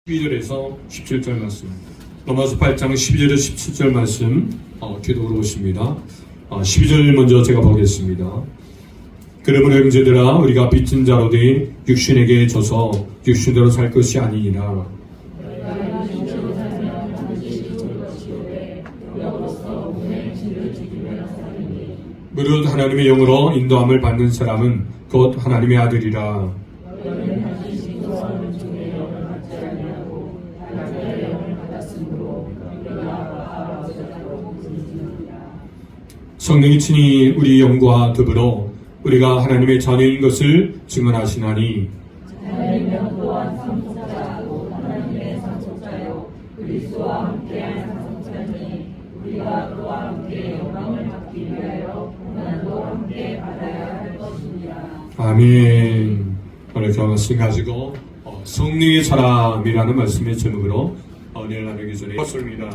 12절에서 17절 말씀, 로마서 8장 12절에서 17절 말씀 기도로 오십니다. 12절 먼저 제가 보겠습니다. 그러므로 형제들아, 우리가 빚진 자로 돼 육신에게 져서 육신대로 살 것이 아니니라. 무릇 하나님의 영으로 인도함을 받는 사람은 곧 하나님의 아들이라. 성령이 친히 우리 영과 더불어 우리가 하나님의 자녀인 것을 증언하시나니, 하나님의 또한 상속자고 하나님의 상속자요 그리스도와 함께한 상속자니 우리가 그와 함께 영광을 받기 위하여 고난도 함께 받아야 할 것이니라. 아멘. 오늘 그 말씀 가지고 성령의 사람이라는 말씀의 제목으로 은혜를 나누기 전에 받습니다.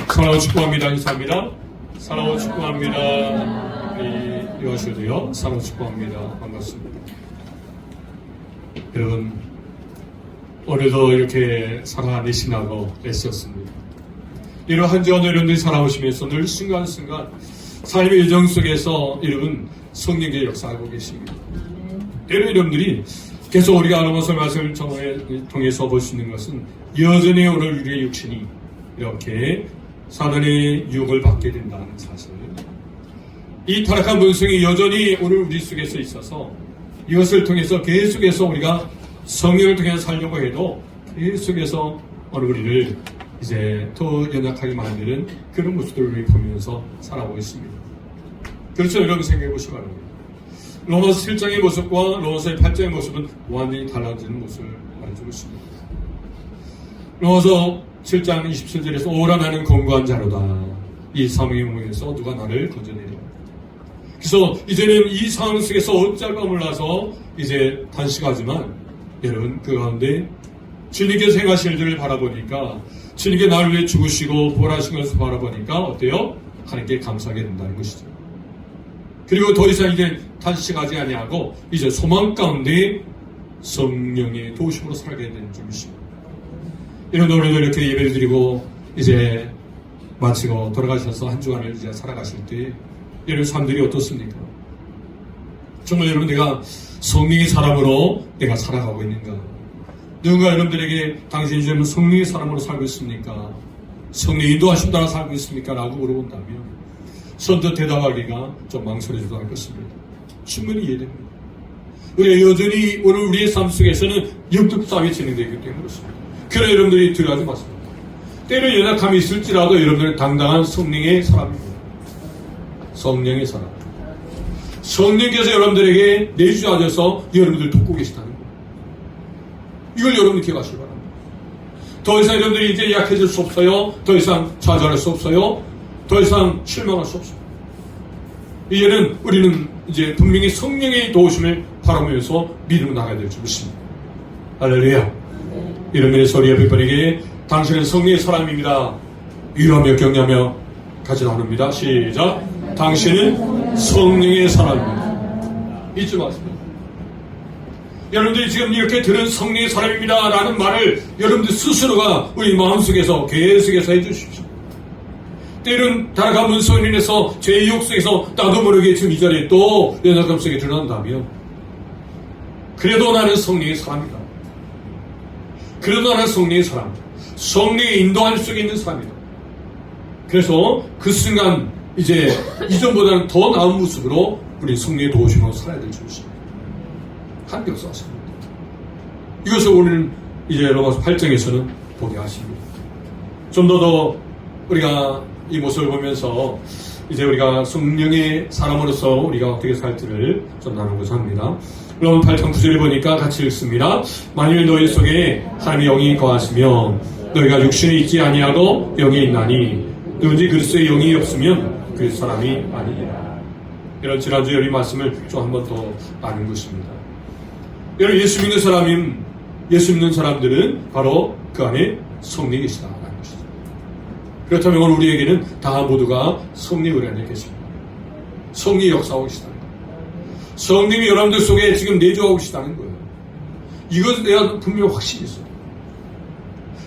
사랑하고 축복합니다. 인사합니다. 사랑하고 축복합니다. 이하셔도요. 사랑하고 축복합니다. 반갑습니다. 여러분, 오늘도 이렇게 살아내시나고 애쓰셨습니다. 이런 한 주간 여러분들이 살아오시면서 늘 순간순간 삶의 여정 속에서 여러분 성령의 역사하고 계십니다. 여러분들이 계속 우리가 로마서 말씀을 통해서 볼 수 있는 것은 여전히 오늘 우리의 육신이 이렇게 사단의 유혹을 받게 된다는 사실, 이 타락한 본성이 여전히 오늘 우리 속에서 있어서 이것을 통해서 계속해서 우리가 성령을 통해서 살려고 해도 계속해서 오늘 우리를 이제 더 연약하게 만드는 그런 모습들을 우리 보면서 살아오고 있습니다. 그렇죠? 여러분 생각해 보시기 바랍니다. 로마서 7장의 모습과 로마서 8장의 모습은 완전히 달라지는 모습을 말해주고 있습니다. 로마서 7장 27절에서 오라 나는 건고한 자로다. 이 사망의 몸에서 누가 나를 건져내리라. 그래서 이제는 이 상황 속에서 어쩔까 몰라서 이제 단식하지만 여러분 그 가운데 주님께서 행하실 일들을 바라보니까, 주님께 나를 위해 죽으시고 부활하신 것을 바라보니까 어때요? 하나님께 감사하게 된다는 것이죠. 그리고 더 이상 이제 단식하지 아니하고 이제 소망 가운데 성령의 도우심으로 살게 되는 중이십니다. 이런 오늘도 이렇게 예배를 드리고 이제 마치고 돌아가셔서 한 주간을 이제 살아가실 때 여러분 삶들이 어떻습니까? 정말 여러분 내가 성령의 사람으로 내가 살아가고 있는가? 누군가 여러분들에게 당신이 지금 성령의 사람으로 살고 있습니까? 성령의 인도하심 따라 살고 있습니까? 라고 물어본다면 선뜻 대답하기가 좀 망설여지도 할 것입니다. 충분히 이해됩니다. 우리가 여전히 오늘 우리의 삶 속에서는 영적 싸움이 진행되기 때문에 그렇습니다. 그러나 여러분들이 두려워하지 마십니다. 때로 연약함이 있을지라도 여러분들은 당당한 성령의 사람입니다. 성령의 사람. 성령께서 여러분들에게 내주하셔서 여러분들 돕고 계시다는 거예요. 이걸 여러분 기억하시기 바랍니다. 더 이상 여러분들이 이제 약해질 수 없어요. 더 이상 좌절할 수 없어요. 더 이상 실망할 수 없어요. 이제는 우리는 이제 분명히 성령의 도우심을 바라보면서 믿음으로 나가야 될 줄 믿습니다. 할렐루야. 이름의 소리 옆에 분에게 당신은 성령의 사람입니다. 위로하며 격려하며 같이 나눕니다. 시작. 당신은 성령의 사람입니다. 잊지 마십니다. 여러분들이 지금 이렇게 들은 성령의 사람입니다 라는 말을 여러분들 스스로가 우리 마음속에서 계속해서 해주십시오. 때론 다락한 문성으로 인해서 제 유혹 속에서 나도 모르게 지금 이 자리에 또 연약함 속에 드러난다면, 그래도 나는 성령의 사람이다. 그래도 나는 성령의 사람, 성령의 인도함 속에 있는 사람이다. 그래서 그 순간 이제 이전보다는 더 나은 모습으로 우리 성령의 도우심으로 살아야 될 줄입니다. 하나님께 역사하십니다. 이것을 오늘 이제 로마서 8장에서는 보게 하십니다. 좀 더 우리가 이 모습을 보면서 이제 우리가 성령의 사람으로서 우리가 어떻게 살지를 좀 나누고자 합니다. 로마 8장 9절을 보니까 같이 읽습니다. 만일 너희 속에 하나님의 영이 거하시면 너희가 육신에 있지 아니하고 영이 있나니 누군지 그리스도의 영이 없으면 그 사람이 아니니라. 이런 지난주 여기 말씀을 좀 한 번 더 나눈 것입니다. 여러분 예수 믿는 사람들은 바로 그 안에 성령이 계시다라는 것이죠. 그렇다면 오늘 우리에게는 다 모두가 성령 우리 안에 계십니다. 성령이 역사하고 계시다는 거예요. 성령이 여러분들 속에 지금 내주하고 계시다는 거예요. 이것에 대한 분명히 확신이 있어요.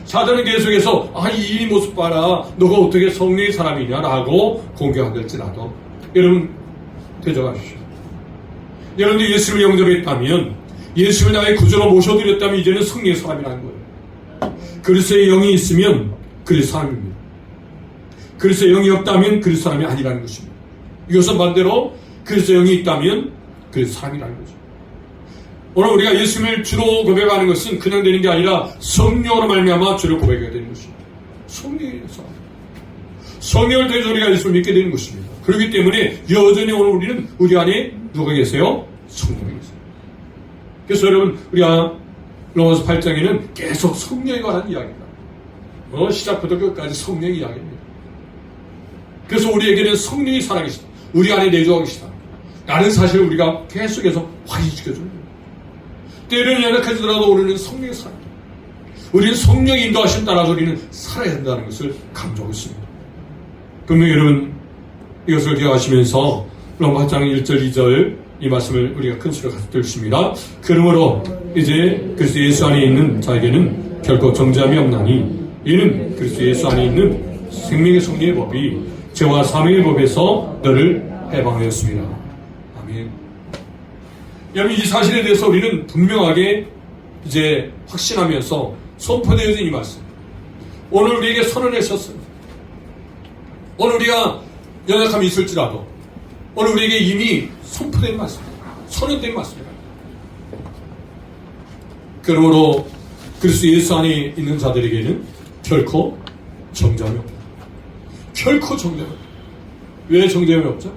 사단은 계속해서 이 모습 봐라, 너가 어떻게 성령의 사람이냐라고 공격할지라도 여러분 되져가십시오. 여러분들이 예수를 영접했다면, 예수를 나의 구주로 모셔드렸다면 이제는 성령의 사람이라는 거예요. 그리스도의 영이 있으면 그리스도 사람입니다. 그리스도의 영이 없다면 그리스도 사람이 아니라는 것입니다. 이것은 반대로 그리스도의 영이 있다면 그리스도 사람이라는 거죠. 오늘 우리가 예수님을 주로 고백하는 것은 그냥 되는 게 아니라 성령으로 말미암아 주를 고백해야 되는 것입니다. 성령에서 성령을 통해서 우리가 예수를 믿게 되는 것입니다. 그렇기 때문에 여전히 오늘 우리는 우리 안에 누가 계세요? 성령이 계세요. 그래서 여러분, 우리가 로마서 8장에는 계속 성령에 관한 이야기입니다. 시작부터 끝까지 성령 이야기입니다. 그래서 우리에게는 성령이 살아계시다, 우리 안에 내주하고 계시다 라는 사실을 우리가 계속해서 확인시켜줍니다. 때로는 연약하지더라도 우리는 성령의 사람, 우리는 성령의 인도하심 따라서 우리는 살아야 한다는 것을 강조하고 있습니다. 그러면 여러분, 이것을 기억하시면서 로마 8장 1절 2절 이 말씀을 우리가 큰 수로 가서 들으십니다. 그러므로 이제 그리스도 예수 안에 있는 자에게는 결코 정죄함이 없나니 이는 그리스도 예수 안에 있는 생명의 성령의 법이 죄와 사망의 법에서 너를 해방하였습니다. 아멘. 여러분, 이 사실에 대해서 우리는 분명하게 이제 확신하면서 선포되어진 이 말씀, 오늘 우리에게 선언하셨어요. 오늘 우리가 연약함이 있을지라도 오늘 우리에게 이미 선포된 말씀입니다. 선언된 말씀입니다. 그러므로 그리스도 예수 안에 있는 자들에게는 결코 정죄함이 없다. 결코 정죄함이 없다. 왜 정죄함이 없죠?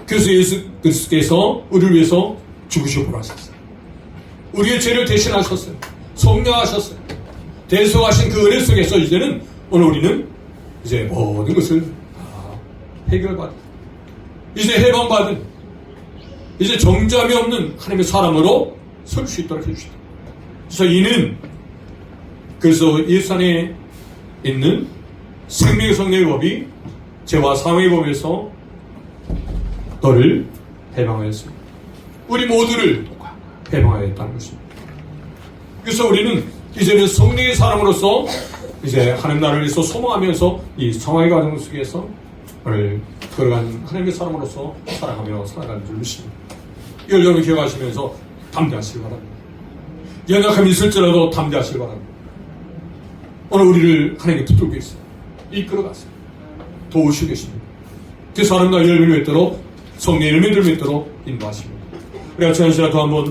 그래서 예수 그리스도께서 우리를 위해서 죽으시고 돌아가셨어요. 우리의 죄를 대신하셨어요. 속량하셨어요. 대속하신 그 은혜 속에서 이제는 오늘 우리는 이제 모든 것을 해결받은, 이제 해방받은, 이제 정죄함이 없는 하나님의 사람으로 설 수 있도록 해주시다. 그래서 이는 그래서 예수 안에 있는 생명의 성령의 법이 죄와 사망의 법에서 너를 해방하였습니다. 우리 모두를 해방하였다는 것입니다. 그래서 우리는 이제는 성령의 사람으로서 이제 하나님 나라를 위해서 소망하면서 이 상황의 과정 속에서 오늘 걸어간 하나님의 사람으로서 살아가며 살아가는 줄 믿습니다. 이걸 여러분 기억하시면서 담대하시기 바랍니다. 연약함이 있을지라도 담대하시기 바랍니다. 오늘 우리를 하나님께 붙들고 있어요. 이끌어가세요. 도우시고 계십니다. 그래서 하나님 나라의 열매를 맺도록, 성령의 열매를 맺도록 인도하십니다. 우리가 지난 시간에 또 한 번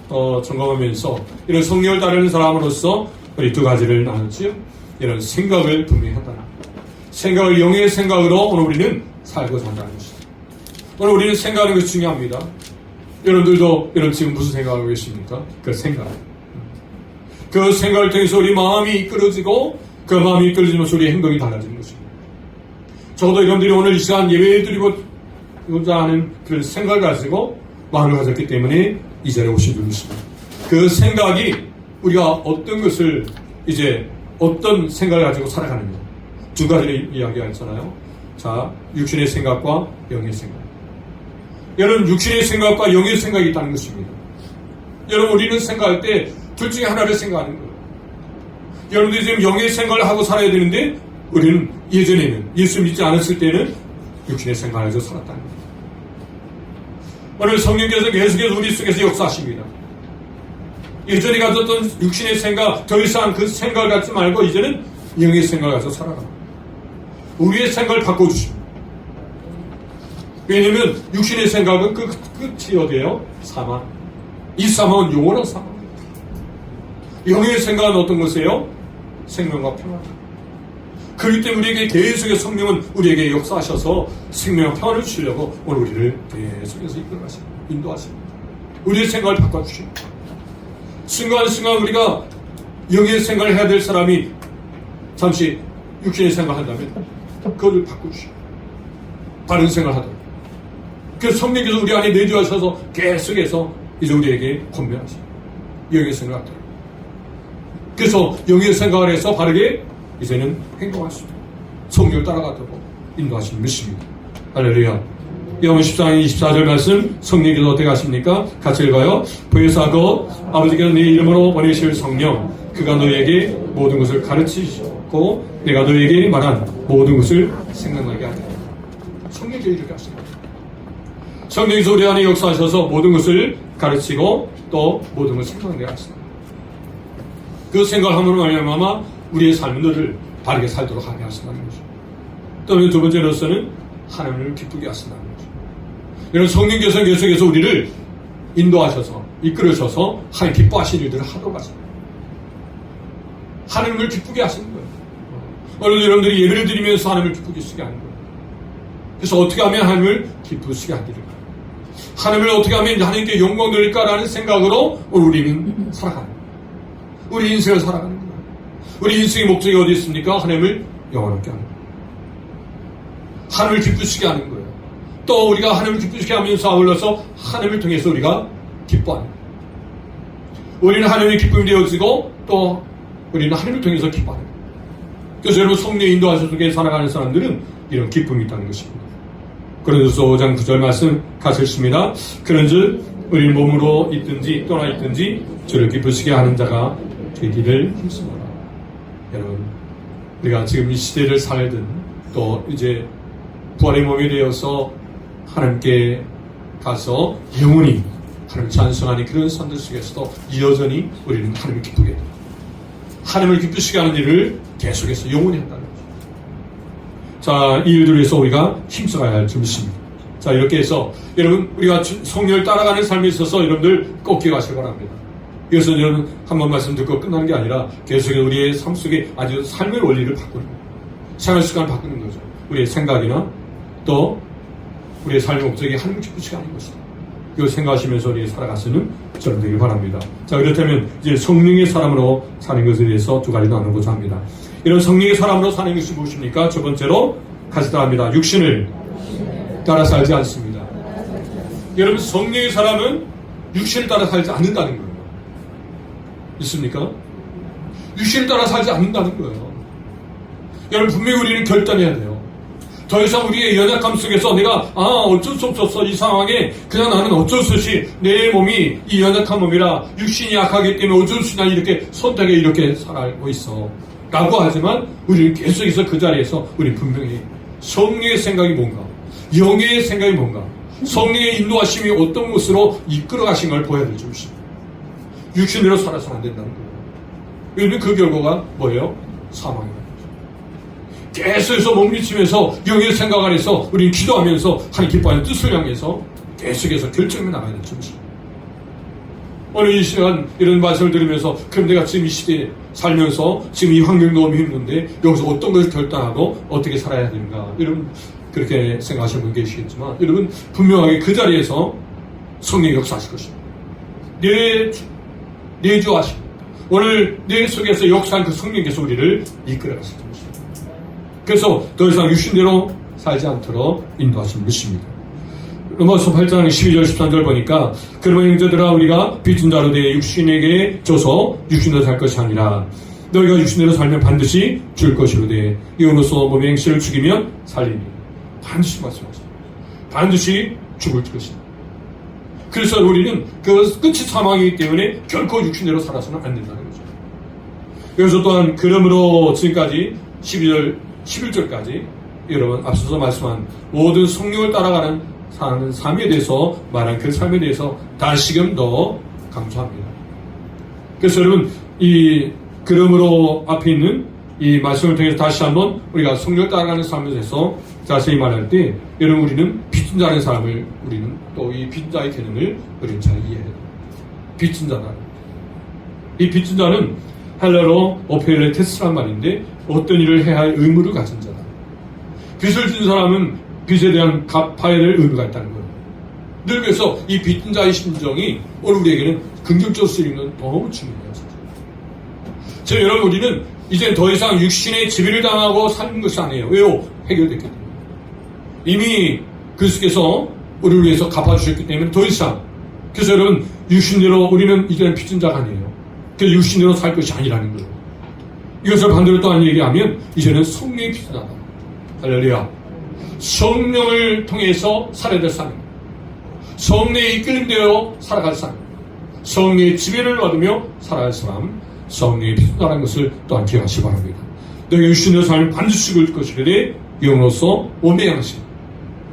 더 점검하면서 이런 성령을 따르는 사람으로서 우리 두 가지를 나눴지요. 이런 생각을 분명히 한다는 것. 생각을 영의 생각으로 오늘 우리는 살고자 한다는 것입니다. 오늘 우리는 생각하는 것이 중요합니다. 여러분들도 여러분 지금 무슨 생각하고 계십니까? 그 생각. 그 생각을 통해서 우리 마음이 이끌어지고 그 마음이 이끌어지면서 우리의 행동이 달라지는 것입니다. 적어도 여러분들이 오늘 이 시간 예배 드리고자 하는 그 생각을 가지고 마음을 가졌기 때문에 이 자리에 오신 줄 믿습니다. 그 생각이 우리가 어떤 것을 이제 어떤 생각을 가지고 살아가느냐. 두 가지를 이야기했잖아요. 자, 육신의 생각과 영의 생각. 여러분, 육신의 생각과 영의 생각이 있다는 것입니다. 여러분, 우리는 생각할 때 둘 중에 하나를 생각하는 거예요. 여러분들이 지금 영의 생각을 하고 살아야 되는데 우리는 예전에는 예수 믿지 않았을 때는 육신의 생각을 가지고 살았다는 거예요. 오늘 성령께서 계속해서 우리 속에서 역사하십니다. 예전에 가졌던 육신의 생각, 더 이상 그 생각을 갖지 말고 이제는 영의 생각을 가지고 살아가. 우리의 생각을 바꿔주십니다. 왜냐면 육신의 생각은 그 끝이 어디예요? 사망. 이 사망은 영원한 사망. 영의 생각은 어떤 것이에요? 생명과 평안. 그렇기 때문에 우리에게 계속해서 성령은 우리에게 역사하셔서 생명과 평안을 주시려고 오늘 우리를 계속해서 이끌어가십니다. 인도하십니다. 우리의 생각을 바꿔주십니다. 순간순간 우리가 영의 생각을 해야 될 사람이 잠시 육신의 생각을 한다면 그것을 바꿔주십니다. 다른 생각을 하도록. 그래서 성령께서 우리 안에 내주하셔서 계속해서 이제 우리에게 권면하십니다. 영의 생각을 하도록. 그래서 영의 생각을 해서 바르게 이제는 행동할 수 있도록 성령을 따라가도록 인도하시는 믿습니다. 할렐루야. 요한 14장 24절 말씀 성령께서 어떻게 하십니까? 같이 읽어요. 보혜사가 아버지께서 내 이름으로 보내실 성령 그가 너희에게 모든 것을 가르치시고 내가 너희에게 말한 모든 것을 생각나게 하리라. 성령께서 이렇게 하십니다. 성령께서 우리 안에 역사하셔서 모든 것을 가르치고 또 모든 것을 생각나게 하십니다. 그 생각을 함으로 말미암아 우리의 삶은 늘 바르게 살도록 하게 하신다는 거죠. 또는 두 번째로서는 하나님을 기쁘게 하신다는 거죠. 이런 성령께서 계속해서 우리를 인도하셔서 이끌으셔서 하나님 기뻐하시는 일들을 하도록 하십니다. 하나님을 기쁘게 하시는 거예요. 오늘 여러분들이 예배를 드리면서 하나님을 기쁘게 하시게 하는 거예요. 그래서 어떻게 하면 하나님을 기쁘시게 하기를 하나님을 어떻게 하면 하나님께 영광 돌릴까라는 생각으로 우리는 살아가는 거예요. 우리 인생을 살아가는 거예요. 우리 인생의 목적이 어디 있습니까? 하나님을 영원하게 하는 거예요. 하나님을 기쁘시게 하는 거예요. 또 우리가 하나님을 기쁘시게 하면서 아울러서 하나님을 통해서 우리가 기뻐하는 거예요. 우리는 하나님의 기쁨이 되어지고 또 우리는 하나님을 통해서 기뻐하는 거예요. 그래서 여러분 성령의 인도하셔 속에 살아가는 사람들은 이런 기쁨이 있다는 것입니다. 고린도서 5장 9절 말씀 같이 읽습니다. 그런즉 우리는 몸으로 있든지 떠나 있든지 주를 기쁘시게 하는 자가 되기를 힘쓰노라. 여러분 우리가 지금 이 시대를 살든 또 이제 부활의 몸이 되어서 하나님께 가서 영원히 하나님 찬송하는 그런 선들 속에서도 여전히 우리는 하나님을 기쁘게 해요. 하나님을 기쁘시게 하는 일을 계속해서 영원히 한다는 거죠. 자, 이 일들을 위해서 우리가 힘써가야 할 점입니다. 자, 이렇게 해서 여러분 우리가 성령을 따라가는 삶에 있어서 여러분들 꼭 기억하시기 바랍니다. 이것은 여러분 한 번 말씀 듣고 끝나는 게 아니라 계속해서 우리의 삶 속에 아주 삶의 원리를 바꾸는 거예요. 생활 습관을 바꾸는 거죠. 우리의 생각이나 또 우리의 삶의 목적이 하나님을 기쁘시게 하는 것이다. 이걸 생각하시면서 우리 살아가시는 저는 되길 바랍니다. 자, 그렇다면 이제 성령의 사람으로 사는 것에 대해서 두 가지 나누고자 합니다. 이런 성령의 사람으로 사는 것이 무엇입니까? 첫 번째로 같이 따라합니다. 육신을 따라 살지 않습니다. 여러분 성령의 사람은 육신을 따라 살지 않는다는 거예요. 있습니까? 육신을 따라 살지 않는다는 거예요. 여러분 분명히 우리는 결단해야 돼요. 더 이상 우리의 연약함 속에서 내가 어쩔 수 없었어 이 상황에 그냥 나는 어쩔 수 없이 내 몸이 이 연약한 몸이라 육신이 약하기 때문에 어쩔 수 없이 난 이렇게 선택에 이렇게 살아가고 있어 라고 하지만 우리는 계속해서 그 자리에서 우리는 분명히 성령의 생각이 뭔가 영의 생각이 뭔가 성령의 인도하심이 어떤 것으로 이끌어 가신 걸 보여야 될 줄입니다. 육신으로 살아서는 안 된다는 거예요. 왜냐면 그 결과가 뭐예요? 사망이에요. 계속해서 몸부림치면서 영의 생각 안에서 우리는 기도하면서 하나님 기뻐하는 뜻을 향해서 계속해서 결정해 나가야 될 점이죠. 오늘 이 시간 이런 말씀을 들으면서 그럼 내가 지금 이 시대에 살면서 지금 이 환경도 너무 힘든데 여기서 어떤 것을 결단하고 어떻게 살아야 되는가 여러분 그렇게 생각하시는 분 계시겠지만 여러분 분명하게 그 자리에서 성령이 역사하실 것입니다. 내주하시고 오늘 내 속에서 역사한 그 성령께서 우리를 이끌어 가실 것입니다. 그래서 더 이상 육신대로 살지 않도록 인도하시는 것입니다. 로마서 8장 12절 13절 보니까 그러면 형제들아 우리가 빚진 자로 대해 육신에게 줘서 육신으로 살 것이 아니라 너희가 육신으로 살면 반드시 줄 것이로되 이로써 몸의 행실을 죽이면 살리니 반드시 말씀하십니다. 반드시 죽을 것이다. 그래서 우리는 그 끝이 사망이기 때문에 결코 육신대로 살아서는 안 된다는 거죠. 여기서 또한 그러므로 지금까지 11절까지 여러분 앞서서 말씀한 모든 성령을 따라가는 사는 삶에 대해서 말한 그 삶에 대해서 다시금 더 강조합니다. 그래서 여러분 이 그러므로 앞에 있는 이 말씀을 통해서 다시 한번 우리가 성령을 따라가는 삶에 대해서 자세히 말할 때 여러분 우리는 빚진 자라는 사람을 우리는 또 이 빚진 자의 개념을 우리는 잘 이해해야 돼요. 빚진 자다. 이 빚진 자는 헬라로 오펠레테스란 말인데 어떤 일을 해야 할 의무를 가진 자다. 빚을 진 사람은 빚에 대한 갚아야 될 의무가 있다는 거예요. 늘 그래서 이 빚진 자의 심정이 오늘 우리에게는 긍정적으로 쓰이는 너무 중요해요. 지금 여러분 우리는 이제 더 이상 육신의 지배를 당하고 사는 것이 아니에요. 왜요? 해결됐기 때문에. 이미 그리스도께서 우리를 위해서 갚아주셨기 때문에 더 이상 그래서 여러분 육신대로 우리는 이제는 빚진 자가 아니에요. 그래서 육신대로 살 것이 아니라는 거예요. 이것을 반대로 또한 얘기하면 이제는 성령의 빚진 자다. 할렐루야. 성령을 통해서 살아야 될 삶, 성령에 이끌림되어 살아갈 삶, 성령의 지배를 받으며 살아갈 사람, 성령의 빛나라는 것을 또한 기억하시기 바랍니다. 너희 육신의 삶을 반드시 죽을 것이되 영으로서 원배양식,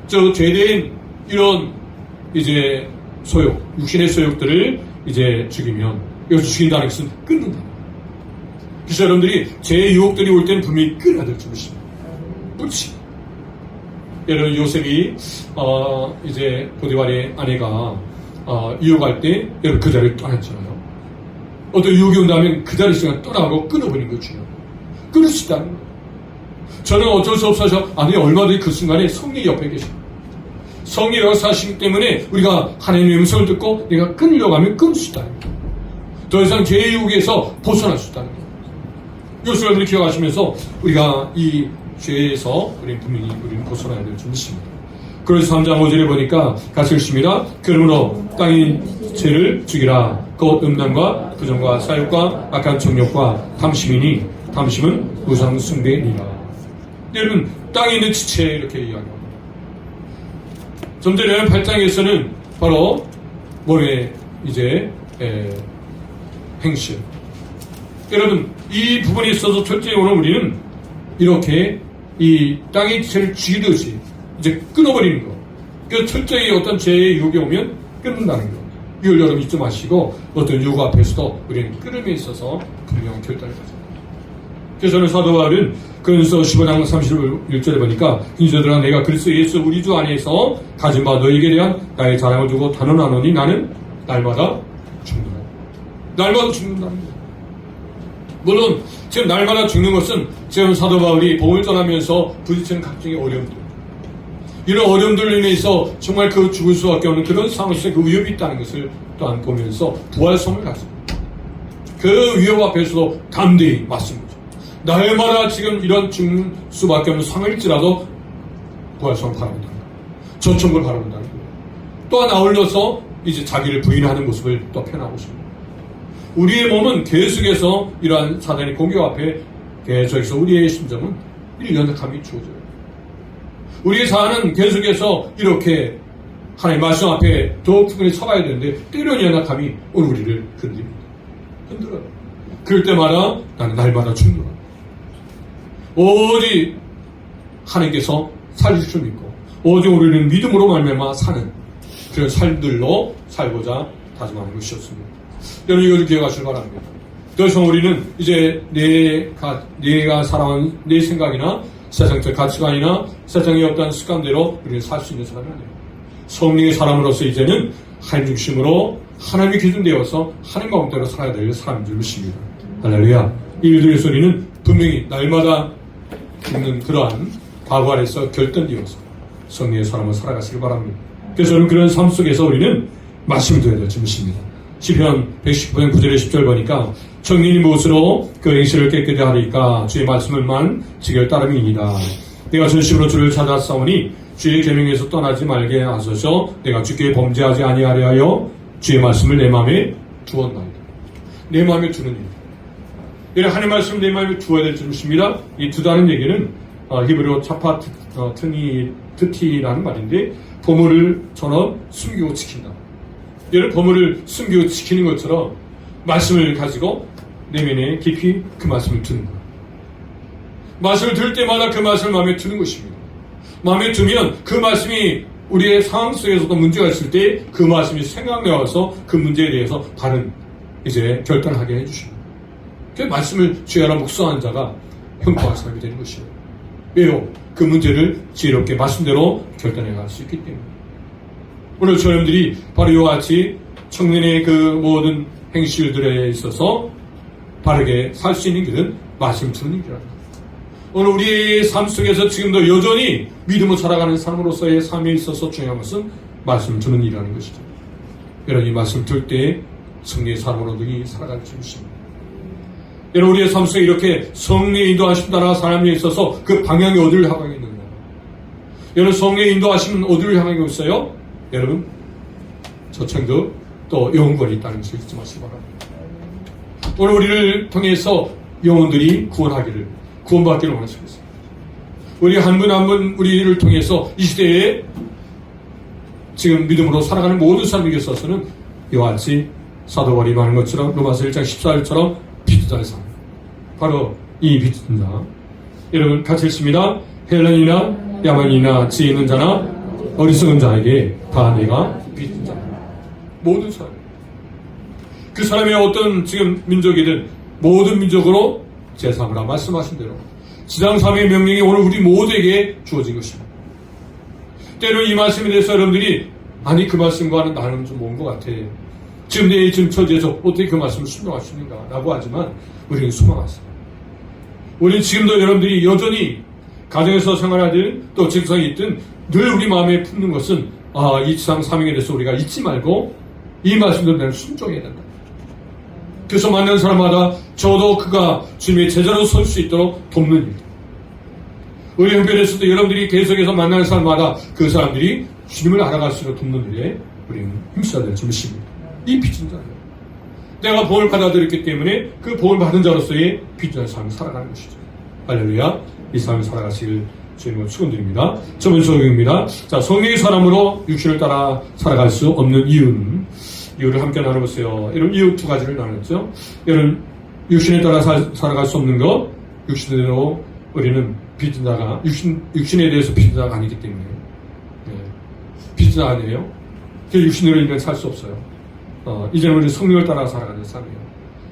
저 죄된 이런 이제 소욕, 육신의 소욕들을 이제 죽이면, 이것을 죽인다는 것은 끊는다. 그래서 여러분들이 제 유혹들이 올 때는 분명히 끊어야 될 줄 믿습니다. 그렇지. 여러분, 요셉이 이제 보디발의 아내가 유혹할 때 여러분 그 자리를 떠났잖아요. 어떤 유혹이 온다면 그 자리에서 떠나고 끊어버린 거죠. 끊을 수 있다는 거예요. 저는 어쩔 수 없어서 아니 얼마든지 그 순간에 성령이 옆에 계십니다. 성령이 역사하시기 때문에 우리가 하나님의 음성을 듣고 내가 끊으려고 하면 끊을 수 있다는 거예요. 더 이상 죄의 유혹에서 벗어날 수 있다는 거예요. 이것을 여러분들이 기억하시면서 우리가 이 죄에서 분명히 우리는 벗어나야 될 줄 믿습니다. 그래서 3장 5절에 보니까 같이 읽습니다. 그러므로 땅의 죄를 죽이라. 곧 음란과 부정과 사욕과 악한 정욕과 탐심이니 탐심은 우상 숭배니라. 여러분, 땅에 있는 지체 이렇게 이야기합니다. 좀 전에 8장에서는 바로 몸의 이제 행실. 여러분, 이 부분에 있어서 철저히 오늘 우리는 이렇게 이 땅의 지체를 죽이듯이 이제 끊어버리는 거. 그래서 철저히 어떤 죄의 유혹이 오면 끊는다는 거. 이걸 여러분 잊지 마시고 어떤 유혹 앞에서도 우리는 끊음에 있어서 분명한 결단을 가져요. 그래서 저는 사도 바울은 그런서 15장 31절에 보니까 인자들아 내가 그리스도 예수 우리 주 안에서 가진 바 너에게 대한 나의 자랑을 두고 단언하노니 나는 날마다 죽는다. 날마다 죽는다는 거예요. 물론 지금 날마다 죽는 것은 지금 사도 바울이 복음을 전하면서 부딪히는 각종의 어려움들, 이런 어려움들로 인해서 정말 그 죽을 수밖에 없는 그런 상황 속에 그 위협이 있다는 것을 또한 보면서 부활성을 가집니다. 그 위협 앞에서도 담대히 맞습니다. 날마다 지금 이런 죽는 수밖에 없는 상황일지라도 부활성을 바라본다는 거예요. 전천국을 바라본다는 거예요. 또한 아울러서 이제 자기를 부인하는 모습을 또 표현하고 있습니다. 우리의 몸은 계속해서 이러한 사단의 공격 앞에 계속해서 우리의 심정은 연약함이 주어져요. 우리의 자아는 계속해서 이렇게 하나님의 말씀 앞에 더욱 충분히 서봐야 되는데 때로는 연약함이 오늘 우리를 흔들어요. 그럴 때마다 나는 날마다 죽노라. 오직 하나님께서 살리실 줄 믿고 오직 우리는 믿음으로 말미암아 사는 그런 삶들로 살고자 다짐하는 것이었습니다. 여러분 이것을 기억하시기 바랍니다. 더 이상 우리는 이제 내가 살아온 내 생각이나 세상적 가치관이나 세상의 어떤 습관대로 우리는 살 수 있는 사람이 아니에요. 성령의 사람으로서 이제는 하나님 중심으로 하나님이 기준되어서 하나님 마음대로 살아야 될 사람인 줄 믿습니다. 할렐루야. 이 일들의 소리는 분명히 날마다 있는 그러한 과거 안에서 결단되어서 성령의 사람으로 살아가시길 바랍니다. 그래서 저는 그런 삶 속에서 우리는 말씀을 드려야 될 줄 믿습니다. 시편 119편 9절에 10절 보니까 청년이 무엇으로 그 행실을 깨끗이 하리까 주의 말씀을만 지킬 따름이니이다. 내가 전심으로 주를 찾았사오니 주의 계명에서 떠나지 말게 하소서. 내가 주께 범죄하지 아니하려 하여 주의 말씀을 내 마음에 두었나이다. 내 마음에 두는 일. 이런 하나님의 말씀을 내 마음에 두어야 될 줄 믿습니다. 이 두다는 얘기는 히브리어 차파 트티라는 말인데 보물을 전원 숨기고 지킨다. 이런 보물을 숨기고 지키는 것처럼 말씀을 가지고 내면에 깊이 그 말씀을 두는 거예요. 말씀을 들을 때마다 그 말씀을 마음에 두는 것입니다. 마음에 두면 그 말씀이 우리의 상황 속에서도 문제가 있을 때 그 말씀이 생각나와서 그 문제에 대해서 바른 이제 결단을 하게 해주십니다. 그 말씀을 주야라 묵상한 자가 형통한 사람이 되는 것이에요. 왜요? 그 문제를 지혜롭게 말씀대로 결단해 갈 수 있기 때문에. 오늘 저님들이 바로 이와 같이 청년의 그 모든 행실들에 있어서 바르게 살 수 있는 길은 말씀 듣는 길이라는 거예요. 오늘 우리의 삶 속에서 지금도 여전히 믿음으로 살아가는 사람으로서의 삶에 있어서 중요한 것은 말씀 듣는 일이라는 것이죠. 여러분 이 말씀 들 때 성령의 사람으로 능히 살아갈 수 있습니다. 여러분 우리의 삶 속에 이렇게 성령의 인도하심 따라 삶에 있어서 그 방향이 어디를 향하고 있는가? 여러분 성령의 인도하심은 어디를 향하고 있어요? 여러분 저천국 또 영원권이 있다는 것을 잊지 마시기 바랍니다. 오늘 우리를 통해서 영혼들이 구원하기를 구원받기를 원하시겠습니다. 우리 한 분 한 분 우리를 통해서 이 시대에 지금 믿음으로 살아가는 모든 사람에게 있어서는 이와 같이 사도 바울이 말한 것처럼 로마서 1장 14절처럼 빚진 자의 삶, 바로 이 빚진 자. 여러분 같이 읽습니다. 헬len이나 야만이나 지혜 있는 자나 어리석은 자에게 다 내가 빚진 자. 모든 사람, 그 사람의 어떤 지금 민족이든 모든 민족으로 제3으로 말씀하신 대로 지상삼의 명령이 오늘 우리 모두에게 주어진 것입니다. 때로 이 말씀에 대해서 여러분들이 아니 그 말씀과는 나는 좀 먼 것 같아. 지금 내 지금 처지에서 어떻게 그 말씀을 순종할 수 있는가 라고 하지만 우리는 소망하습니다. 우리는 지금도 여러분들이 여전히 가정에서 생활하든 또 직장에 있든 늘 우리 마음에 품는 것은 이 지상 사명에 대해서 우리가 잊지 말고 이 말씀대로 내가 순종해야 된다. 그래서 만난 사람마다 저도 그가 주님의 제자로 설 수 있도록 돕는 일. 우리 형편에서도 여러분들이 계속해서 만나는 사람마다 그 사람들이 주님을 알아갈 수 있도록 돕는 일에 우리는 힘써야 될 점입니다. 이 빚진 자예요. 내가 복을 받아들였기 때문에 그 복을 받은 자로서의 빚진 자의 삶을 살아가는 것이죠. 할렐루야. 이 삶을 살아가시길 주님을 축원드립니다. 저는 소경입니다. 자, 성령의 사람으로 육신을 따라 살아갈 수 없는 이유를 함께 나눠보세요. 이런 이유 두 가지를 나눴죠. 이런 육신에 따라 살아갈 수 없는 것, 육신대로 우리는 빚진 자가 육신에 대해서 빚진 자가 아니기 때문에 빚진 자 아니에요. 그 육신으로 인해 살 수 없어요. 이제는 우리 성령을 따라 살아가는 삶이에요.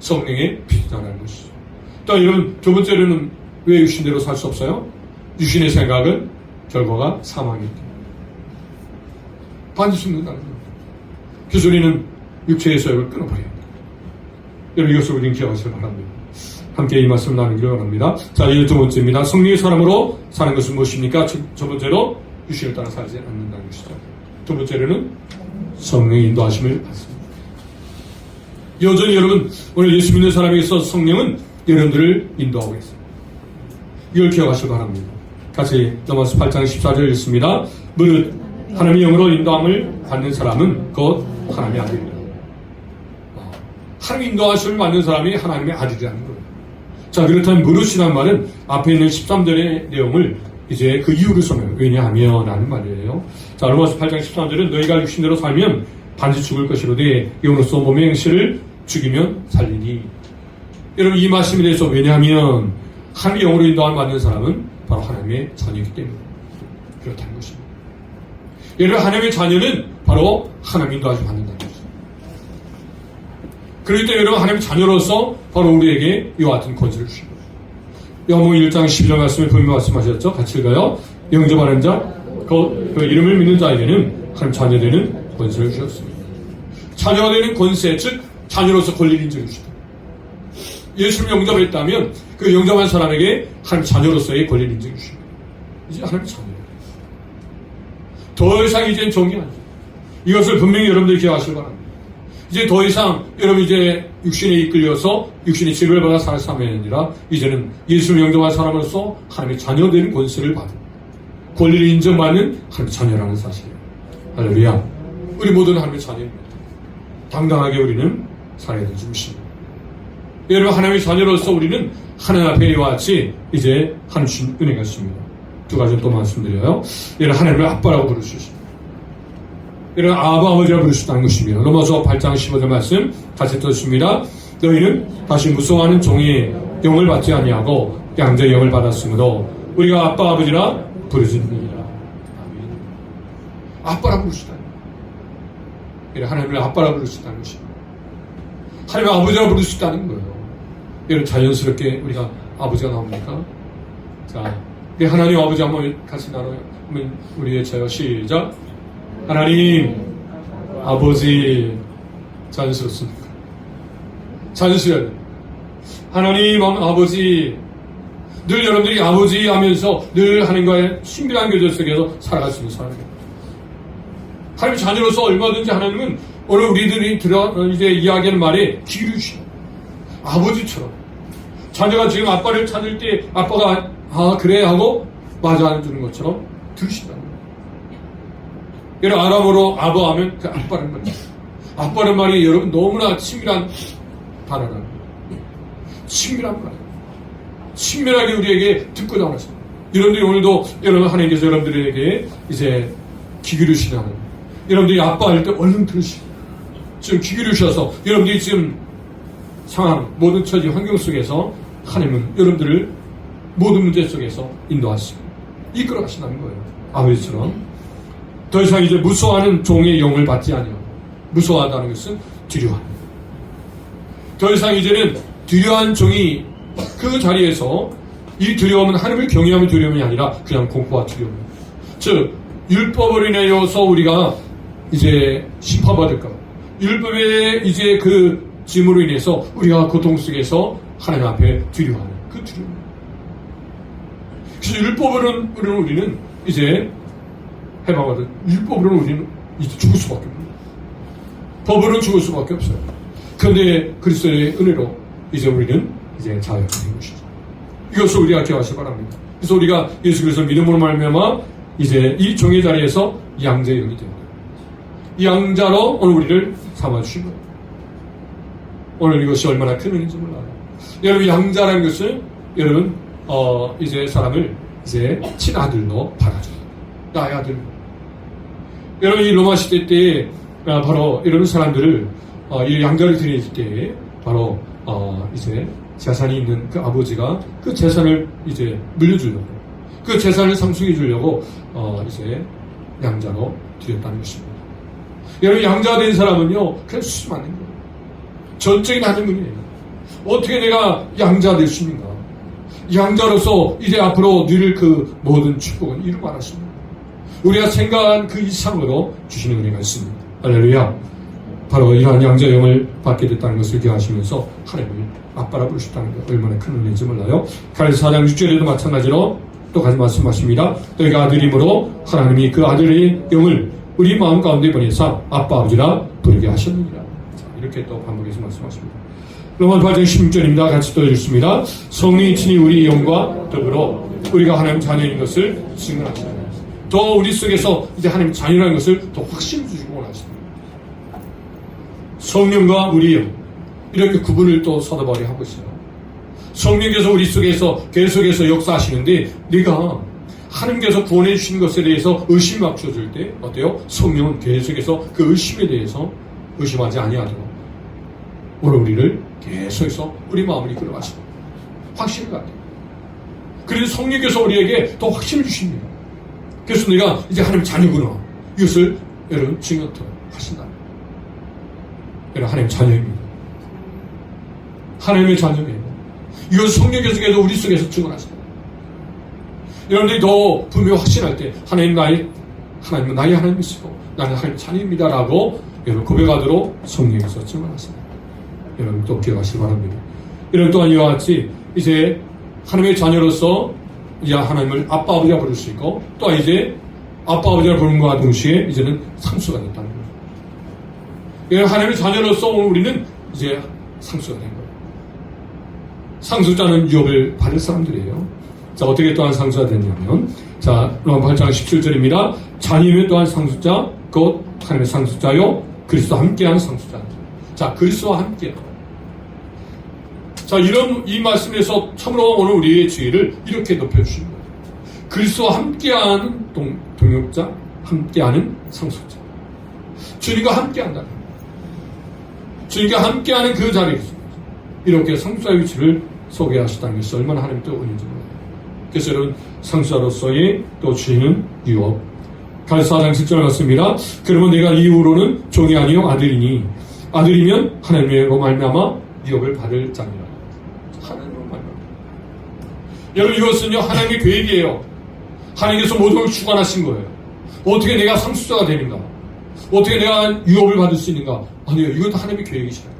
성령의 빚진 자라는 것이죠. 또 이런 두 번째로는 왜 육신대로 살 수 없어요? 육신의 생각은 결과가 사망이기 때문에 반드시 죽는다는 겁니다. 그래서 우리는 육체의 소욕을 끊어버려야 합니다. 여러분 이것을 우리는 기억하시기 바랍니다. 함께 이 말씀을 나누기를 원합니다. 자, 이제 두 번째입니다. 성령의 사람으로 사는 것은 무엇입니까? 첫 번째로 육신을 따라 살지 않는다는 것이죠. 두 번째로는 성령의 인도하심을 받습니다. 여전히 여러분 오늘 예수 믿는 사람에게 있어서 성령은 여러분들을 인도하고 있습니다. 이걸 기억하시기 바랍니다. 같이 로마서 8장 14절 읽습니다. 무릇 하나님의 영으로 인도함을 받는 사람은 곧 하나님의 아들이다. 하나님 인도하심을 받는 사람이 하나님의 아들이라는 거예요. 자, 그렇다면 무릇이라는 말은 앞에 있는 13절의 내용을 이제 그 이유를 설명해요. 왜냐하면 라는 말이에요. 자, 로마서 8장 13절은 너희가 육신대로 살면 반드시 죽을 것이로되 영으로서 몸의 행실을 죽이면 살리니. 여러분 이 말씀에 대해서 왜냐하면 하나님의 영으로 인도함을 받는 사람은 바로 하나님의 자녀이기 때문에 그렇다는 것입니다. 여러분 하나님의 자녀는 바로 하나님 인도하심을 받는다는 것입니다. 그렇기 때문에 여러분 하나님의 자녀로서 바로 우리에게 이와 같은 권세를 주신 거예요. 요한복음 1장 12절 말씀에 분명히 말씀하셨죠. 같이 읽어요. 영접하는 자, 그 이름을 믿는 자에게는 하나님 자녀 되는 권세를 주셨습니다. 자녀가 되는 권세, 즉 자녀로서 권리를 인정해 주시다. 예수를 영접했다면 그 영접한 사람에게 하나님 자녀로서의 권리를 인정해 주십니다. 이제 하나님 자녀예요. 더 이상 이제는 종이 아니에요. 이것을 분명히 여러분들이 기억하시기 바랍니다. 이제 더 이상 여러분 이제 육신에 이끌려서 육신의 지배를 받아 살 사람이 아니라 이제는 예수를 영접한 사람으로서 하나님의 자녀 되는 권세를 받은 권리를 인정받는 하나님의 자녀라는 사실이에요. 할렐루야. 우리 모두는 하나님의 자녀입니다. 당당하게 우리는 살아야 될 줄입니다. 여러분 하나님의 자녀로서 우리는 하나님 앞에 이와 같이 이제 하나님 주신 은혜가 있습니다. 두 가지는 또 말씀드려요. 여러분 하나님을 아빠라고 부를 수 있습니다. 여러분 아버지라고 부를 수 있다는 것입니다. 로마서 8장 15절 말씀 같이 듣습니다. 너희는 다시 무서워하는 종의 영을 받지 아니하고 양자의 영을 받았으므로 우리가 아빠 아버지라 부르짖느니라. 아빠라고 부를 수 있다는 거예요. 여러분 하나님을 아빠라고 부를 수 있다는 것입니다. 하나님을 아버지라고 부를 수 있다는 거예요. 여러분 자연스럽게 우리가 아버지가 나옵니까? 자, 우리 하나님 아버지 한번 같이 나눠요. 우리 외쳐요. 시작. 하나님 아버지. 자연스럽습니까? 자연스러워야 돼요. 하나님 아버지. 늘 여러분들이 아버지 하면서 늘 하나님과의 신비한 교제 속에서 살아갈 수 있는 사람이에요. 하나님 자녀로서 얼마든지 하나님은 오늘 우리들이 이제 이야기하는 말에 귀를 주시고 아버지처럼 자녀가 지금 아빠를 찾을 때 아빠가 그래 하고 맞아 주는 것처럼 들으신다는 거예요. 여러분 아람어로 아버 하면 그 아빠라는 거죠. 아빠는 말이 여러분 너무나 친밀한 단어라는 거예요. 친밀한 말. 친밀하게 우리에게 듣고 나왔습니다. 여러분들이 오늘도 여러분 하나님께서 여러분들에게 이제 귀 기울이시는 여러분들이 아빠할 때 얼른 들으시고 지금 귀 기울이셔서 여러분들이 지금 상황 모든 처지 환경 속에서 하나님은 여러분들을 모든 문제 속에서 인도하시고 이끌어 가신다는 거예요. 아버지처럼 더 이상 이제 무서워하는 종의 영을 받지 아니하고 무서워한다는 것은 두려워함. 더 이상 이제는 두려워한 종이 그 자리에서 이 두려움은 하나님을 경외하는 두려움이 아니라 그냥 공포와 두려움. 즉 율법을 인하여서 우리가 이제 심판받을까? 율법의 이제 그 짐으로 인해서 우리가 고통 속에서 하나님 앞에 두려워하는 그 두려움. 그래서 율법으로는 우리는 이제 해방받은 율법으로는 우리는 이제 죽을 수밖에 없는 법으로는 죽을 수밖에 없어요. 그런데 그리스도의 은혜로 이제 우리는 이제 자유하게 된 것이죠. 이것을 우리가 기억하시기 바랍니다. 그래서 우리가 예수 그리스도 믿음으로 말미암아 이제 이 종의 자리에서 양자의 영이 됩니다. 이 양자로 오늘 우리를 삼아주신 거예요. 오늘 이것이 얼마나 큰 은혜인지 몰라요. 여러분 양자라는 것은 여러분 이제 사람을 이제 친아들로 받아줘요. 나의 아들. 여러분 이 로마 시대 때 바로 이런 사람들을 이 양자를 드릴 때 바로 이제 재산이 있는 그 아버지가 그 재산을 이제 물려주려고 그 재산을 상속해 주려고 이제 양자로 드렸다는 것입니다. 여러분 양자 된 사람은요 그냥 수수 맞는 거예요. 전적인 하나님이에요. 어떻게 내가 양자 될 수 있는가? 양자로서 이제 앞으로 누릴 그 모든 축복은 이루고 말았습니다. 우리가 생각한 그 이상으로 주시는 은혜가 있습니다. 할렐루야. 바로 이러한 양자 영을 받게 됐다는 것을 기억하시면서 하나님을 아빠라 부르셨다는 것 얼마나 큰 은혜인지 몰라요. 갈라디아서 4장 6절에도 마찬가지로 똑같이 말씀하십니다. 너희가 아들임으로 하나님이 그 아들의 영을 우리 마음 가운데 보내사 아빠 아버지라 부르게 하셨느니라. 이렇게 또 반복해서 말씀하십니다. 로마서 8장 16절입니다. 같이 또 읽습니다. 성령이 친히 우리 영과 더불어 우리가 하나님 자녀인 것을 증언하시다. 더 우리 속에서 이제 하나님 자녀라는 것을 더 확신해 주시고 원하십니다. 성령과 우리 영 이렇게 구분을 또 서도바울이 하고 있어요. 성령께서 우리 속에서 계속해서 역사하시는데 네가 하나님께서 구원해 주신 것에 대해서 의심 맞춰줄 때 어때요? 성령은 계속해서 그 의심에 대해서 의심하지 아니하도록 오늘 우리를 계속해서 우리 마음을 이끌어 가시고 확신을 갖게. 그래서 성령께서 우리에게 더 확신을 주십니다. 그래서 내가 이제 하나님 자녀구나. 이것을 여러분 증언토록 하신다. 여러분 하나님 자녀입니다. 하나님의 자녀예요. 이것을 성령께서 계속 우리 속에서 증언하신다. 여러분들이 더 분명히 확신할 때 하나님은 나의 하나님이시고 나는 하나님 자녀입니다라고 여러분 고백하도록 성령께서 증언하신다. 여러분 또 기억하시기 바랍니다. 여러분 또한 이와 같이 이제 하나님의 자녀로서 이제 하나님을 아빠 아버지가 부를 수 있고 또 이제 아빠 아버지가 부르는 것과 동시에 이제는 상수가 됐다는 거예요. 여러분 하나님의 자녀로서 오늘 우리는 이제 상수가 된 거예요. 상수자는 유업을 받을 사람들이에요. 자 어떻게 또한 상수가 됐냐면 자 로마 8장 17절입니다. 자녀이면 또한 상수자 곧 하나님의 상수자요 그리스도와 함께한 상수자. 자 그리스도와 함께. 자 이 말씀에서 참으로 오늘 우리의 지혜를 이렇게 높여주시는 거예요. 그리스도와 함께하는 동역자, 함께하는 상속자. 주님과 함께한다는 거예요. 주님과 함께하는 그 자리에서 이렇게 상속자의 위치를 소개하셨다는 것이 얼마나 하나님 뜻인지 몰라요. 그래서 여러분 상속자로서의 또 주시는 유업. 갈라디아서 4장 7절 맞습니다. 그러면 내가 이후로는 종이 아니요 아들이니 아들이면 하나님으로 말미암아 유업을 받을 자니라. 하나님으로 말미암아. 여러분 이것은요 하나님의 계획이에요. 하나님께서 모든 걸 주관하신 거예요. 어떻게 내가 상속자가 되는가? 어떻게 내가 유업을 받을 수 있는가? 아니요 이것도 하나님의 계획이시다.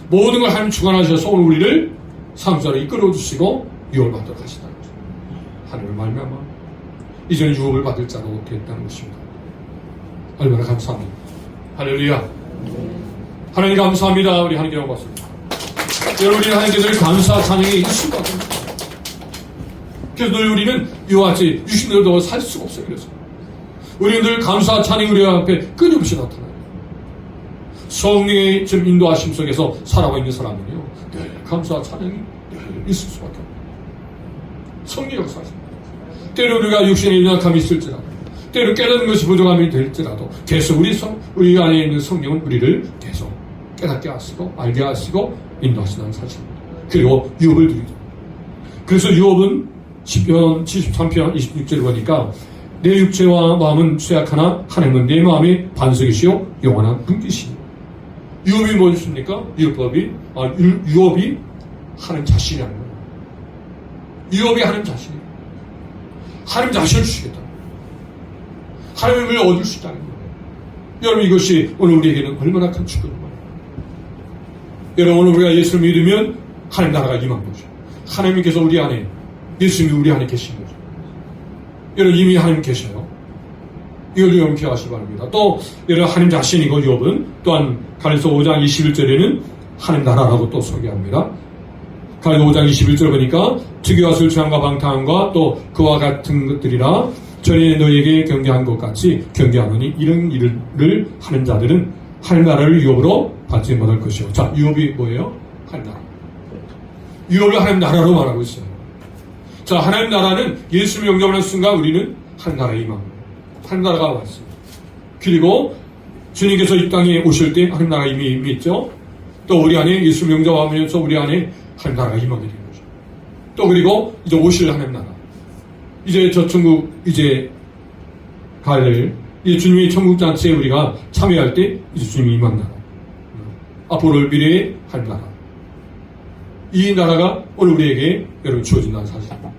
모든 걸 하나님 주관하셔서 오늘 우리를 상속자로 이끌어 주시고 유업을 받도록 하시다는 거죠. 하나님을 말미암아 이제는 유업을 받을 자로 됐다는 것입니다. 얼마나 감사합니다. 할렐루야. 하나님 감사합니다. 우리 하나님께 영광받습니다. 여러분 우리 하나님께 늘 감사 찬양이 있을 수밖에 없습니다. 그래서 늘 우리는 이와 같이 유신들도 살 수가 없어요. 그래서 우리는 늘 감사 찬양이 우리 앞에 끊임없이 나타나요. 성령의 지금 인도하심 속에서 살아가고 있는 사람은요 늘 감사 찬양이 늘 있을 수밖에 없어요. 성령 역사하십니다. 때로 우리가 육신의 연약함이 있을지라도, 때로 깨닫는 것이 부족함이 될지라도 계속 우리 안에 있는 성령은 우리를 계속 깨닫게 하시고 알게 하시고 인도하시는 사실입니다. 그리고 유업을 드리죠. 그래서 유업은 시편 73편 26절 보니까 내 육체와 마음은 쇠약하나 하나님은 내 마음의 반석이시요 영원한 분기시니. 유업이 무엇입니까? 유업이 하나님 자신이라는 거예요. 유업이 하나님 자신이에요. 하나님 자신을 주시겠다. 하나님을 얻을 수 있다는 거예요. 여러분, 이것이 오늘 우리에게는 얼마나 큰 축복입니까? 여러분, 오늘 우리가 예수를 믿으면 하나님 나라가 임한 거죠. 하나님께서 우리 안에, 예수님이 우리 안에 계신 거죠. 여러분, 이미 하나님 계셔요. 이걸 여러분 기억하시기 바랍니다. 또 여러분, 하나님 자신이고 유업은 또한 갈라디아서 5장 21절에는 하나님 나라라고 또 소개합니다. 갈라디아서 5장 21절 보니까 투기와 술 취함과 방탕함과 또 그와 같은 것들이라 전에 너희에게 경계한 것 같이 경계하노니 이런 일을 하는 자들은 하나님 나라를 유업으로 받지 못할 것이요. 자, 유업이 뭐예요? 하나님 나라. 유업을 하나님 나라로 말하고 있어요. 자, 하나님 나라는 예수를 영접하는 순간 우리는 하나님 나라에 임합니다. 하나님 나라가 왔습니다. 그리고 주님께서 이 땅에 오실 때 하나님 나라가 이미 있죠. 또 우리 안에 예수를 영접하면서 우리 안에 하나님 나라가 임하게 되는 거죠. 또 그리고 이제 오실 하나님 나라. 이제 저 천국 이제 이제 주님의 천국 잔치에 우리가 참여할 때 이제 주님이 임한 나라. 앞으로 미래의 하나님 나라. 이 나라가 오늘 우리에게 여러분 주어진다는 사실입니다.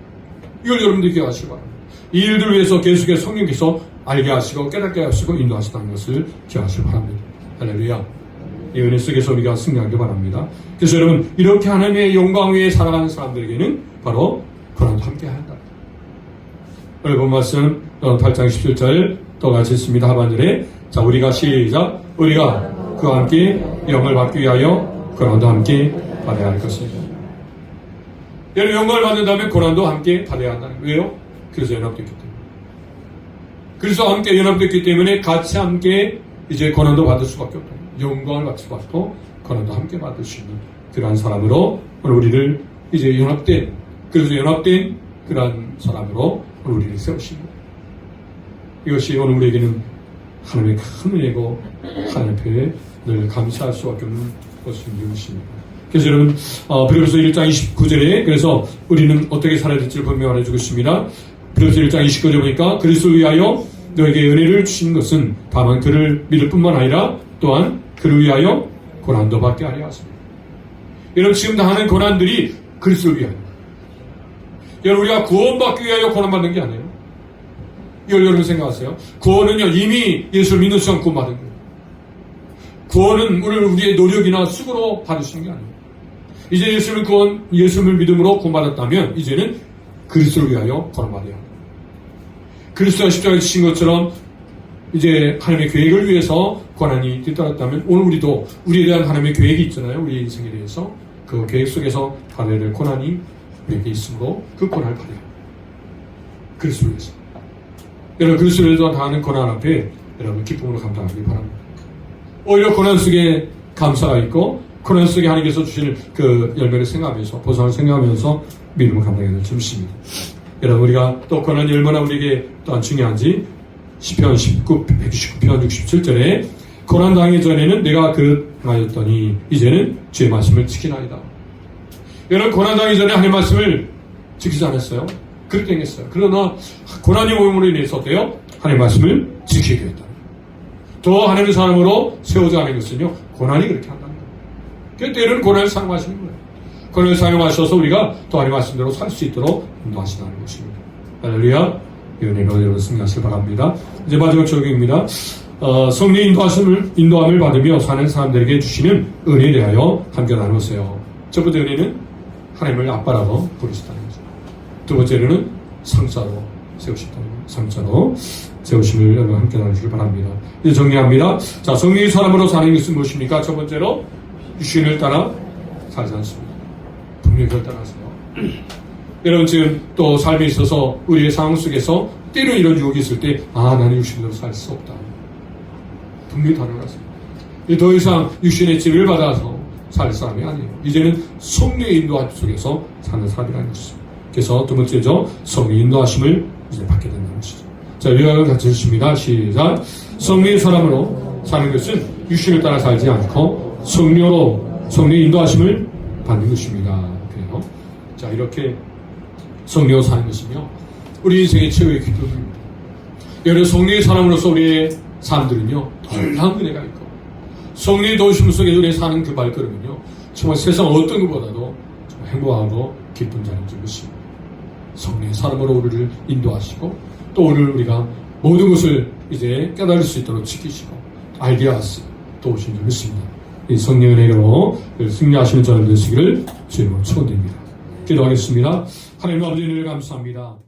이걸 여러분들 기억하시기 바랍니다. 이 일들을 위해서 계속해서 성령께서 알게 하시고 깨닫게 하시고 인도하시다는 것을 기억하시기 바랍니다. 할렐루야. 이 은혜 속에서 우리가 승리하기 바랍니다. 그래서 여러분, 이렇게 하나님의 영광 위에 살아가는 사람들에게는 바로 고난도 함께 한다. 오늘 본 말씀 8장 17절 또 같이 읽습니다. 하반절에 자, 우리가 시작. 우리가 그와 함께 영을 받기 위하여 고난도 함께 받아야 할 것입니다. 여러분, 영광을 받는다면 고난도 함께 받아야 한다는 거예요. 왜요? 그래서 연합됐기 때문에. 그래서 함께 연합됐기 때문에 같이 함께 이제 고난도 받을 수밖에 없다. 영광을 받을 수밖에 없고 고난도 함께 받을 수 있는 그러한 사람으로 오늘 우리를 이제 연합된, 그래서 연합된 그러한 사람으로 오늘 우리를 세우십니다. 이것이 오늘 우리에게는 하나님의 큰 은혜고 하나님 앞에 늘 감사할 수밖에 없는 것입니다. 그래서 여러분, 빌립보서 1장 29절에 그래서 우리는 어떻게 살아야 될지를 분명히 말해주고 있습니다. 빌립보서 1장 29절에 보니까 그리스도를 위하여 너에게 은혜를 주신 것은 다만 그를 믿을 뿐만 아니라 또한 그를 위하여 고난도 받게 하려 하십니다. 여러분, 지금 당하는 고난들이 그리스도를 위하여. 여러분, 우리가 구원받기 위하여 고난받는 게 아니에요. 이걸 여러분 생각하세요. 구원은요, 이미 예수를 믿는 순간 구원받은 거예요. 구원은 우리의 노력이나 수고로 받으시는 게 아니에요. 이제 예수를 믿음으로 구원받았다면 이제는 그리스도를 위하여 고난받아야 합니다. 그리스도가 십자가에 지신 것처럼 이제 하나님의 계획을 위해서 고난이 뒤따랐다면 오늘 우리도 우리에 대한 하나님의 계획이 있잖아요. 우리 인생에 대해서 그 계획 속에서 받아야 될 고난이 우리에게 있으므로 그 고난을 받아야 합니다. 그리스도를 위해서. 여러분, 그리스도를 위해서 당하는 고난 앞에 여러분 기쁨으로 감당하기 바랍니다. 오히려 고난 속에 감사가 있고 고난 속에 하나님께서 주시는 그 열매를 생각하면서 보상을 생각하면서 믿음을 감당해야 될 점입니다. 여러분, 우리가 또 고난이 얼마나 우리에게 또한 중요한지 시편 119편 67절에 고난 당하기 전에는 내가 그릇하였더니 이제는 주의 말씀을 지키나이다. 여러분, 고난 당하기 전에 하나님의 말씀을 지키지 않았어요. 그릇당했어요. 그러나 고난이 오므로 인해서 어때요? 하나님의 말씀을 지키게 됐다. 더 하나님의 사람으로 세워져 가는 것은요, 고난이 그렇게 한다는 거예요. 그래서 때로는 고난을 사용하시는 거예요. 고난을 사용하셔서 우리가 또 하나님의 말씀대로 살 수 있도록 인도하시는 것입니다. 할렐루야. 이 은혜로 여러분 승리하시길 바랍니다. 이제 마지막 적용입니다. 성령의 인도함을 받으며 사는 사람들에게 주시는 은혜에 대하여 함께 나누세요. 첫 번째 은혜는 하나님을 아빠라고 부르시다는 거죠. 두 번째는 상자로 세우셨다는 거예요. 상자로 세우심을 여러분 함께 나누시길 바랍니다. 이제 정리합니다. 자, 성령의 사람으로 사는 것은 무엇입니까? 첫 번째로 육신을 따라 살지 않습니다. 분명히 그걸 따라서요. 여러분, 지금 또 삶에 있어서 우리의 상황 속에서 때로 이런 유혹이 있을 때 나는 육신으로 살 수 없다. 분명히 다뤄놨습니다. 더 이상 육신의 지배를 받아서 살 사람이 아니에요. 이제는 성령의 인도함 속에서 사는 사람이라는 것입니다. 그래서 두 번째죠. 성령의 인도하심을 이제 받게 된다는 것이죠. 자, 요약을 같이 해주십니다. 시작. 성령의 사람으로 사는 것은 육신을 따라 살지 않고 성령의 인도하심을 받는 것입니다. 그래요. 자, 이렇게 성령으로 사는 것이며 우리 인생의 최고의 기쁨입니다. 여러 성령의 사람으로서 우리의 삶들은요, 놀라운 은혜가 있고 성령의 도우심 속에 우리 사는 그 발걸음은요, 정말 세상 어떤 것보다도 정말 행복하고 기쁜 자인 것입니다. 성령의 사람으로 우리를 인도하시고 또 오늘 우리가 모든 것을 이제 깨달을 수 있도록 지키시고 알게 하시고 도우신 줄 믿습니다. 이 성령의 은혜로 승리하시는 저를 되시기를 주님으로 축원드립니다. 기도하겠습니다. 하나님 아버지 은혜를 감사합니다.